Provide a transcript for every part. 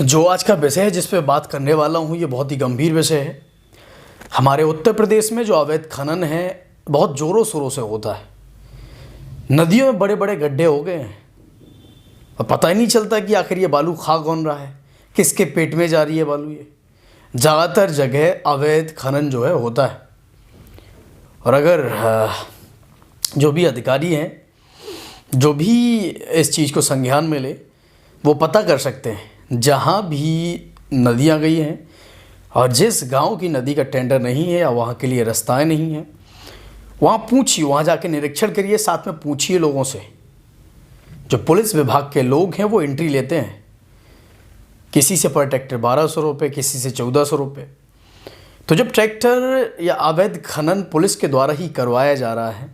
जो आज का विषय है जिस पे बात करने वाला हूँ ये बहुत ही गंभीर विषय है। हमारे उत्तर प्रदेश में जो अवैध खनन है बहुत ज़ोरों शोरों से होता है। नदियों में बड़े बड़े गड्ढे हो गए हैं और पता ही नहीं चलता कि आखिर ये बालू खा कौन रहा है, किसके पेट में जा रही है बालू। ये ज़्यादातर जगह अवैध खनन जो है होता है। और अगर जो भी अधिकारी हैं जो भी इस चीज़ को संज्ञान में ले वो पता कर सकते हैं जहाँ भी नदियाँ गई हैं और जिस गांव की नदी का टेंडर नहीं है या वहाँ के लिए रास्ताएं नहीं हैं, वहाँ पूछिए, वहाँ जाके निरीक्षण करिए, साथ में पूछिए लोगों से। जो पुलिस विभाग के लोग हैं वो एंट्री लेते हैं, किसी से पर ट्रैक्टर 1200 रुपये, किसी से 1400 रुपये। तो जब ट्रैक्टर या अवैध खनन पुलिस के द्वारा ही करवाया जा रहा है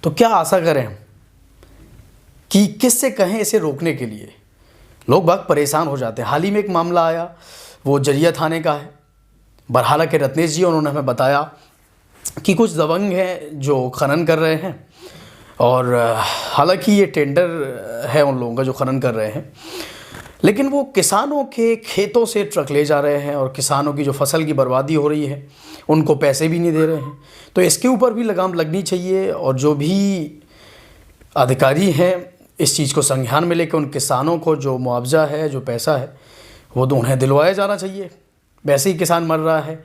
तो क्या आशा करें हम कि किससे कहें इसे रोकने के लिए। लोग बाग परेशान हो जाते हैं। हाल ही में एक मामला आया, वो जरिया थाने का है। बरहाला के रत्नेश जी उन्होंने हमें बताया कि कुछ दबंग हैं जो खनन कर रहे हैं और हालांकि ये टेंडर है उन लोगों का जो खनन कर रहे हैं, लेकिन वो किसानों के खेतों से ट्रक ले जा रहे हैं और किसानों की जो फसल की बर्बादी हो रही है उनको पैसे भी नहीं दे रहे हैं। तो इसके ऊपर भी लगाम लगनी चाहिए और जो भी अधिकारी हैं इस चीज़ को संज्ञान में लेकर उन किसानों को जो मुआवजा है, जो पैसा है, वो तो उन्हें दिलवाया जाना चाहिए। वैसे ही किसान मर रहा है,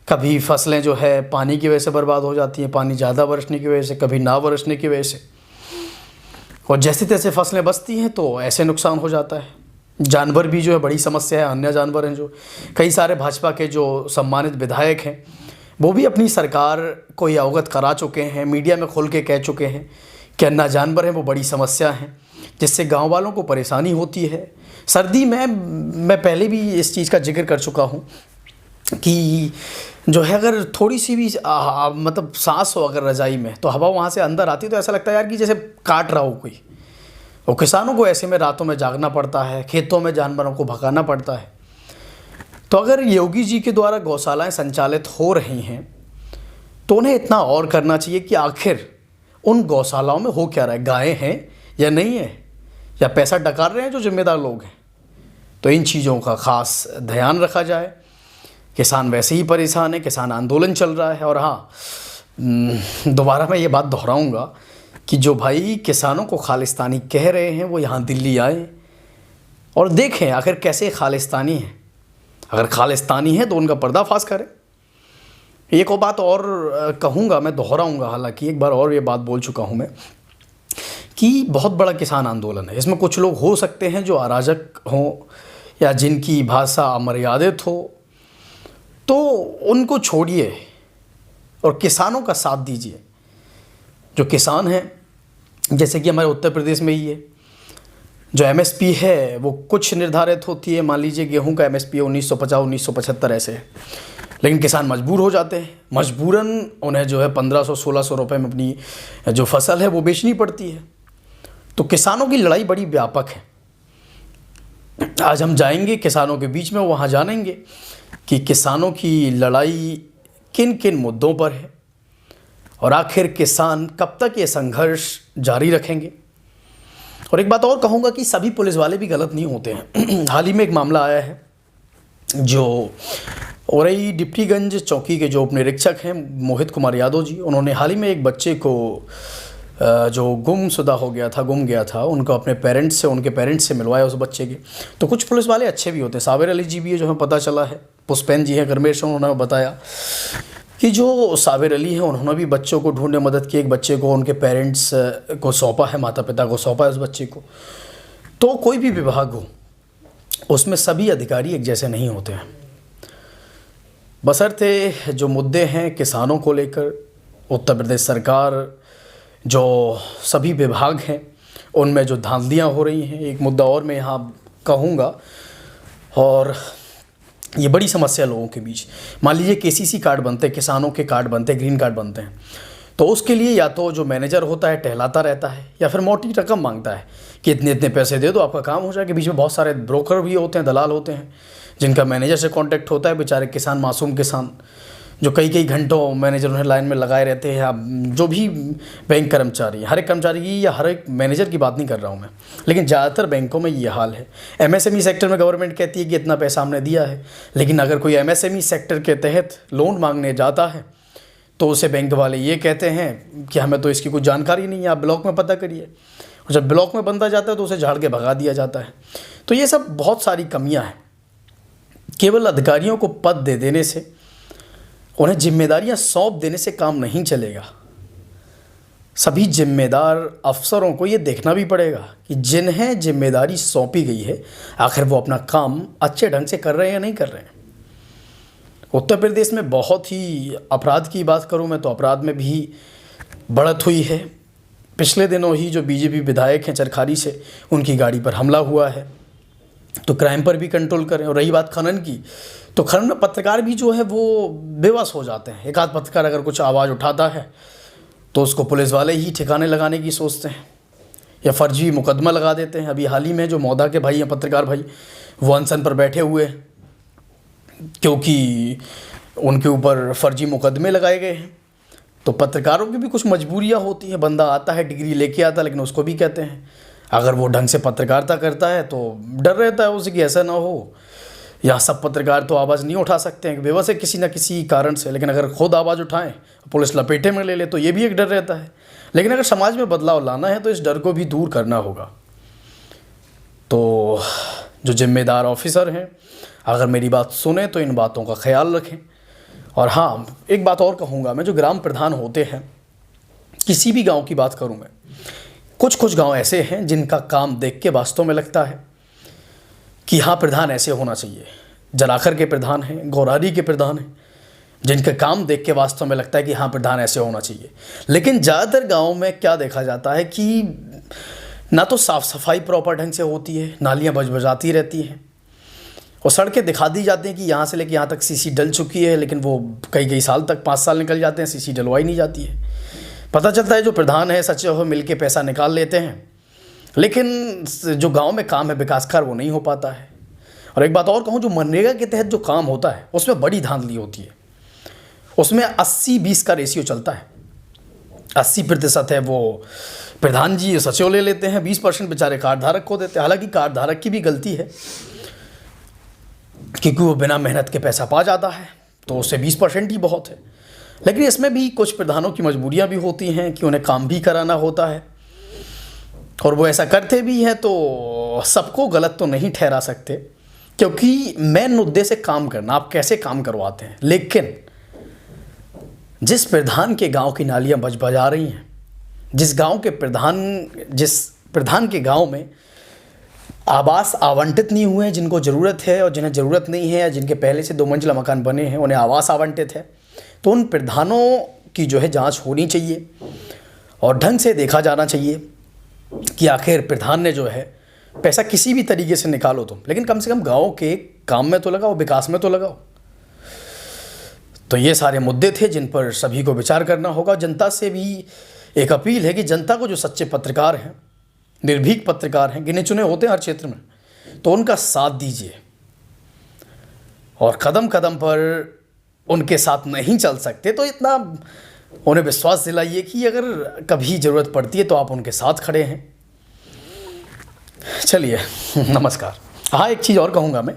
कभी फसलें जो है पानी की वजह से बर्बाद हो जाती हैं, पानी ज़्यादा बरसने की वजह से, कभी ना बरसने की वजह से, और जैसे तैसे फसलें बचती हैं तो ऐसे नुकसान हो जाता है। जानवर भी जो है बड़ी समस्या है। अन्य जानवर हैं जो कई सारे भाजपा के जो सम्मानित विधायक हैं वो भी अपनी सरकार को ये अवगत करा चुके हैं, मीडिया में खोल के कह चुके हैं कि अन्य जानवर हैं वो बड़ी समस्या हैं जिससे गांव वालों को परेशानी होती है। सर्दी में मैं पहले भी इस चीज़ का जिक्र कर चुका हूँ कि जो है अगर थोड़ी सी भी मतलब सांस हो अगर रज़ाई में तो हवा वहाँ से अंदर आती तो ऐसा लगता है यार कि जैसे काट रहा हो कोई। और किसानों को ऐसे में रातों में जागना पड़ता है, खेतों में जानवरों को भगाना पड़ता है। तो अगर योगी जी के द्वारा गौशालाएँ संचालित हो रही हैं तो उन्हें इतना और करना चाहिए कि आखिर उन गौशालाओं में हो क्या रहा है, गायें हैं या नहीं है, या पैसा डकार रहे हैं जो जिम्मेदार लोग हैं। तो इन चीज़ों का ख़ास ध्यान रखा जाए। किसान वैसे ही परेशान है, किसान आंदोलन चल रहा है। और हाँ, दोबारा मैं ये बात दोहराऊंगा कि जो भाई किसानों को खालिस्तानी कह रहे हैं वो यहाँ दिल्ली आए और देखें आखिर कैसे खालिस्तानी है। अगर खालिस्तानी है तो उनका पर्दाफाश करें। एक और बात और कहूँगा, मैं दोहराऊंगा, हालांकि एक बार और ये बात बोल चुका हूँ मैं कि बहुत बड़ा किसान आंदोलन है। इसमें कुछ लोग हो सकते हैं जो अराजक हों या जिनकी भाषा अमर्यादित हो, तो उनको छोड़िए और किसानों का साथ दीजिए। जो किसान हैं जैसे कि हमारे उत्तर प्रदेश में ही है, जो एमएसपी है वो कुछ निर्धारित होती है। मान लीजिए गेहूं का एमएसपी है 1950, 1975 ऐसे है, लेकिन किसान मजबूर हो जाते हैं। मजबूरन उन्हें जो है 1500-1600 रुपये में अपनी जो फसल है वो बेचनी पड़ती है। तो किसानों की लड़ाई बड़ी व्यापक है। आज हम जाएंगे किसानों के बीच में, वहाँ जानेंगे कि किसानों की लड़ाई किन किन मुद्दों पर है और आखिर किसान कब तक ये संघर्ष जारी रखेंगे। और एक बात और कहूँगा कि सभी पुलिस वाले भी गलत नहीं होते हैं। हाल ही में एक मामला आया है जो औरई डिप्टीगंज चौकी के जो उप निरीक्षक हैं मोहित कुमार यादव जी, उन्होंने हाल ही में एक बच्चे को जो गुमशुदा हो गया था, गुम गया था, उनको अपने उनके पेरेंट्स से मिलवाया उस बच्चे के। तो कुछ पुलिस वाले अच्छे भी होते हैं। साबिर अली जी भी है जो हमें पता चला है, पुष्पेन जी हैं गरमेश, उन्होंने बताया कि जो साबिर अली हैं उन्होंने भी बच्चों को ढूंढने मदद की। एक बच्चे को उनके पेरेंट्स को सौंपा है, माता पिता को सौंपा है उस बच्चे को। तो कोई भी विभाग हो उसमें सभी अधिकारी एक जैसे नहीं होते हैं। बशर्ते जो मुद्दे हैं किसानों को लेकर उत्तर प्रदेश सरकार, जो सभी विभाग हैं उनमें जो धांधलियाँ हो रही हैं। एक मुद्दा और मैं यहाँ कहूँगा और ये बड़ी समस्या लोगों के बीच। मान लीजिए केसीसी कार्ड बनते हैं, किसानों के कार्ड बनते हैं, ग्रीन कार्ड बनते हैं, तो उसके लिए या तो जो मैनेजर होता है टहलाता रहता है या फिर मोटी रकम मांगता है कि इतने इतने पैसे दे दो आपका काम हो जाएगा। बीच में बहुत सारे ब्रोकर भी होते हैं, दलाल होते हैं जिनका मैनेजर से कांटेक्ट होता है। बेचारे किसान, मासूम किसान जो कई कई घंटों मैनेजर उन्हें लाइन में लगाए रहते हैं, या जो भी बैंक कर्मचारी, हर एक कर्मचारी की या हर एक मैनेजर की बात नहीं कर रहा हूँ मैं, लेकिन ज़्यादातर बैंकों में ये हाल है। एमएसएमई सेक्टर में गवर्नमेंट कहती है कि इतना पैसा हमने दिया है, लेकिन अगर कोई एमएसएमई सेक्टर के तहत लोन मांगने जाता है तो उसे बैंक वाले ये कहते हैं कि हमें तो इसकी कुछ जानकारी नहीं है, आप ब्लॉक में पता करिए। और जब ब्लॉक में बंदा जाता है तो उसे झाड़ के भगा दिया जाता है। तो ये सब बहुत सारी कमियां हैं। केवल अधिकारियों को पद दे देने से, उन्हें जिम्मेदारियां सौंप देने से काम नहीं चलेगा। सभी जिम्मेदार अफसरों को ये देखना भी पड़ेगा कि जिन्हें जिम्मेदारी सौंपी गई है आखिर वो अपना काम अच्छे ढंग से कर रहे हैं या नहीं कर रहे हैं। उत्तर प्रदेश में बहुत ही अपराध की बात करूं मैं तो अपराध में भी बढ़त हुई है। पिछले दिनों ही जो बीजेपी विधायक हैं चरखारी से, उनकी गाड़ी पर हमला हुआ है, तो क्राइम पर भी कंट्रोल करें। और रही बात खनन की, तो खनन में पत्रकार भी जो है वो बेबस हो जाते हैं। एक आध पत्रकार अगर कुछ आवाज़ उठाता है तो उसको पुलिस वाले ही ठिकाने लगाने की सोचते हैं या फर्जी मुकदमा लगा देते हैं। अभी हाल ही में जो मौदा के भाई हैं, पत्रकार भाई, वो अनशन पर बैठे हुए हैं क्योंकि उनके ऊपर फर्जी मुकदमे लगाए गए हैं। तो पत्रकारों की भी कुछ मजबूरियां होती हैं। बंदा आता है, डिग्री लेके आता है, लेकिन उसको भी कहते हैं अगर वो ढंग से पत्रकारिता करता है तो डर रहता है उसे कि ऐसा ना हो, यहाँ सब पत्रकार तो आवाज़ नहीं उठा सकते हैं, बेबस है किसी न किसी कारण से, लेकिन अगर खुद आवाज़ उठाएं पुलिस लपेटे में ले ले तो ये भी एक डर रहता है। लेकिन अगर समाज में बदलाव लाना है तो इस डर को भी दूर करना होगा। तो जो जिम्मेदार ऑफिसर हैं, अगर मेरी बात सुने तो इन बातों का ख्याल रखें। और हाँ, एक बात और कहूँगा मैं, जो ग्राम प्रधान होते हैं, किसी भी गांव की बात करूँ मैं, कुछ गांव ऐसे हैं जिनका काम देख के वास्तव में लगता है कि हाँ प्रधान ऐसे होना चाहिए। जलाखर के प्रधान हैं, गौरारी के प्रधान हैं, जिनके काम देख के वास्तव में लगता है कि हाँ प्रधान ऐसे होना चाहिए। लेकिन ज़्यादातर गाँव में क्या देखा जाता है कि ना तो साफ़ सफाई प्रॉपर ढंग से होती है, नालियाँ बजबजाती रहती हैं, और सड़कें दिखा दी जाती हैं कि यहाँ से लेके यहाँ तक सीसी डल चुकी है, लेकिन वो कई साल तक, 5 साल निकल जाते हैं, सीसी डलवाई नहीं जाती है। पता चलता है जो प्रधान है सच्चे हो मिल के पैसा निकाल लेते हैं, लेकिन जो गांव में काम है विकासकार वो नहीं हो पाता है। और एक बात और कहूँ, जो मनरेगा के तहत जो काम होता है उसमें बड़ी धांधली होती है। उसमें 80-20 का रेशियो चलता है। 80% है वो प्रधान जी सचिव ले लेते हैं, 20% बेचारे कार्ड धारक को देते हैं। हालांकि कार्ड धारक की भी गलती है क्योंकि वो बिना मेहनत के पैसा पा जाता है, तो उससे 20% ही बहुत है। लेकिन इसमें भी कुछ प्रधानों की मजबूरियां भी होती हैं कि उन्हें काम भी कराना होता है, और वो ऐसा करते भी हैं। तो सबको गलत तो नहीं ठहरा सकते, क्योंकि मेन मुद्दे से काम करना, आप कैसे काम करवाते हैं। लेकिन जिस प्रधान के गांव की नालियां बजबजा रही हैं, जिस प्रधान के गांव में आवास आवंटित नहीं हुए हैं जिनको ज़रूरत है, और जिन्हें ज़रूरत नहीं है, या जिनके पहले से 2 मंजिला मकान बने हैं उन्हें आवास आवंटित है, तो उन प्रधानों की जो है जांच होनी चाहिए और ढंग से देखा जाना चाहिए कि आखिर प्रधान ने जो है पैसा किसी भी तरीके से निकालो तुम, लेकिन कम से कम गाँव के काम में तो लगाओ, विकास में तो लगाओ। तो ये सारे मुद्दे थे जिन पर सभी को विचार करना होगा। जनता से भी एक अपील है कि जनता को, जो सच्चे पत्रकार हैं, निर्भीक पत्रकार हैं, गिने चुने होते हैं हर क्षेत्र में, तो उनका साथ दीजिए, और कदम कदम पर उनके साथ नहीं चल सकते तो इतना उन्हें विश्वास दिलाइए कि अगर कभी ज़रूरत पड़ती है तो आप उनके साथ खड़े हैं। चलिए, नमस्कार। हाँ, एक चीज़ और कहूँगा मैं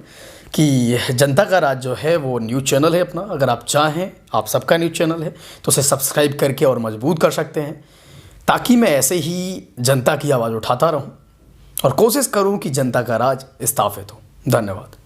कि जनता का राज जो है वो न्यूज़ चैनल है अपना। अगर आप चाहें, आप सबका न्यूज़ चैनल है, तो उसे सब्सक्राइब करके और मजबूत कर सकते हैं, ताकि मैं ऐसे ही जनता की आवाज़ उठाता रहूं और कोशिश करूं कि जनता का राज स्थापित हो। धन्यवाद।